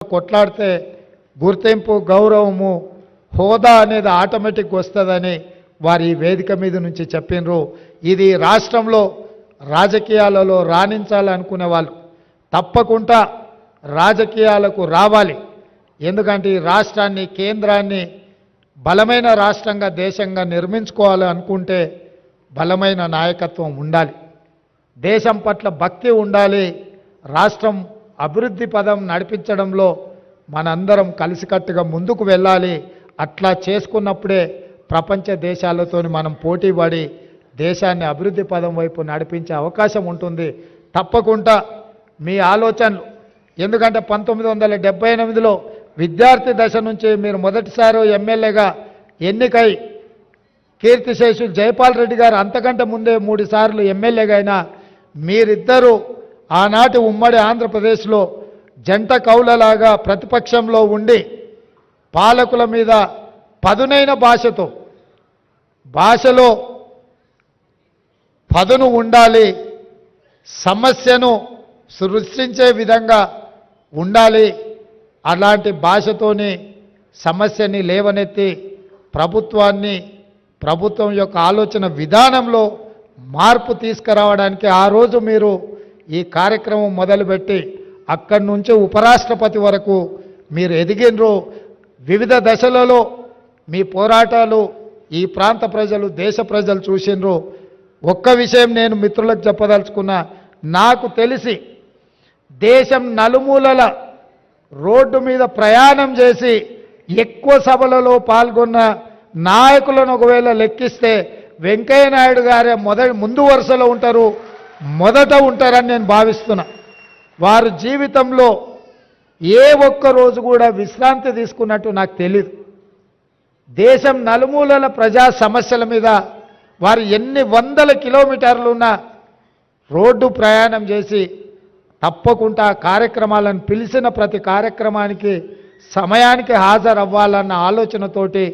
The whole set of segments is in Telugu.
కొట్లాడితే గుర్తింపు గౌరవము హోదా అనేది ఆటోమేటిక్ వస్తుందని వారి వేదిక మీద నుంచి చెప్పినరు. ఇది రాష్ట్రంలో రాజకీయాలలో రాణించాలనుకునే వాళ్ళు తప్పకుండా రాజకీయాలకు రావాలి. ఎందుకంటే ఈ రాష్ట్రాన్ని కేంద్రాన్ని బలమైన రాష్ట్రంగా దేశంగా నిర్మించుకోవాలి అనుకుంటే బలమైన నాయకత్వం ఉండాలి, దేశం పట్ల భక్తి ఉండాలి. రాష్ట్రం అభివృద్ధి పదం నడిపించడంలో మనందరం కలిసికట్టుగా ముందుకు వెళ్ళాలి. అట్లా చేసుకున్నప్పుడే ప్రపంచ దేశాలతో మనం పోటీ పడి దేశాన్ని అభివృద్ధి పదం వైపు నడిపించే అవకాశం ఉంటుంది. తప్పకుండా మీ ఆలోచనలు, ఎందుకంటే 1978లో విద్యార్థి దశ నుంచి మీరు మొదటిసారి ఎమ్మెల్యేగా ఎన్నికై కీర్తిశేషులు జైపాల్ రెడ్డి గారు అంతకంటే ముందే 3 సార్లు ఎమ్మెల్యేగా అయినా మీరిద్దరూ ఆనాటి ఉమ్మడి ఆంధ్రప్రదేశ్లో జంట కౌలలాగా ప్రతిపక్షంలో ఉండి పాలకుల మీద పదునైన భాషలో పదును ఉండాలి, సమస్యను సృష్టించే విధంగా ఉండాలి. అలాంటి భాషతోని సమస్యని లేవనెత్తి ప్రభుత్వం యొక్క ఆలోచన విధానంలో మార్పు తీసుకురావడానికి ఆ రోజు మీరు ఈ కార్యక్రమం మొదలుపెట్టి అక్కడి నుంచి ఉపరాష్ట్రపతి వరకు మీరు ఎదిగినరు. వివిధ దశలలో మీ పోరాటాలు ఈ ప్రాంత ప్రజలు దేశ ప్రజలు చూసినరు. ఒక్క విషయం నేను మిత్రులకు చెప్పదలుచుకున్నా, నాకు తెలిసి దేశం నలుమూలల రోడ్డు మీద ప్రయాణం చేసి ఎక్కువ సభలలో పాల్గొన్న నాయకులను ఒకవేళ లెక్కిస్తే వెంకయ్య నాయుడు గారే ముందు వరుసలో ఉంటారు, మొదట ఉంటారని నేను భావిస్తున్నా. వారి జీవితంలో ఏ ఒక్క రోజు కూడా విశ్రాంతి తీసుకున్నట్టు నాకు తెలియదు. దేశం నలుమూలల ప్రజా సమస్యల మీద వారు ఎన్ని వందల కిలోమీటర్లున్న రోడ్డు ప్రయాణం చేసి తప్పకుండా కార్యక్రమాలను పిలిచిన ప్రతి కార్యక్రమానికి సమయానికి హాజరవ్వాలన్న ఆలోచనతోటి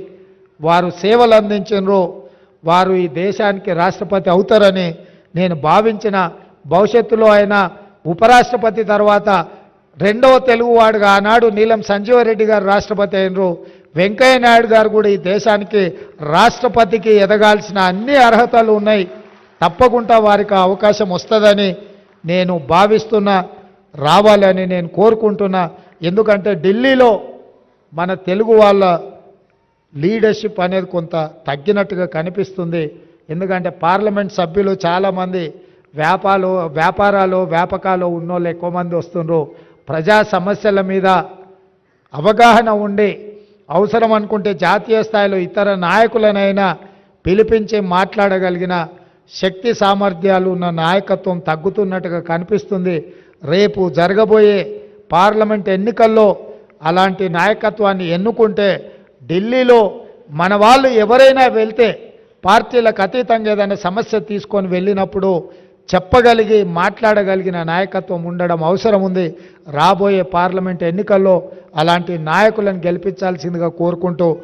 వారు సేవలు అందించినరు. వారు ఈ దేశానికి రాష్ట్రపతి అవుతారని నేను భావించిన. భవిష్యత్తులో ఆయన ఉపరాష్ట్రపతి తర్వాత రెండవ తెలుగువాడుగా ఆనాడు నీలం సంజీవరెడ్డి గారు రాష్ట్రపతి అయినరు. వెంకయ్య నాయుడు గారు కూడా ఈ దేశానికి రాష్ట్రపతికి ఎదగాల్సిన అన్ని అర్హతలు ఉన్నాయి. తప్పకుండా వారికి అవకాశం వస్తుందని నేను భావిస్తున్నా, రావాలని నేను కోరుకుంటున్నా. ఎందుకంటే ఢిల్లీలో మన తెలుగు వాళ్ళ లీడర్షిప్ అనేది కొంత తగ్గినట్టుగా కనిపిస్తుంది. ఎందుకంటే పార్లమెంట్ సభ్యులు చాలామంది వ్యాపకాలు ఉన్నోళ్ళు ఎక్కువ మంది వస్తుండ్రు. ప్రజా సమస్యల మీద అవగాహన ఉండి అవసరం అనుకుంటే జాతీయ స్థాయిలో ఇతర నాయకులనైనా పిలిపించి మాట్లాడగలిగిన శక్తి సామర్థ్యాలు ఉన్న నాయకత్వం తగ్గుతున్నట్టుగా కనిపిస్తుంది. రేపు జరగబోయే పార్లమెంట్ ఎన్నికల్లో అలాంటి నాయకత్వాన్ని ఎన్నుకుంటే ఢిల్లీలో మన వాళ్ళు ఎవరైనా వెళ్తే పార్టీలకు అతీతంగా ఏదైనా సమస్య తీసుకొని వెళ్ళినప్పుడు చెప్పగలిగి మాట్లాడగలిగిన నాయకత్వం ఉండడం అవసరం ఉంది. రాబోయే పార్లమెంట్ ఎన్నికల్లో అలాంటి నాయకులను గెలిపించాల్సిందిగా కోరుకుంటూ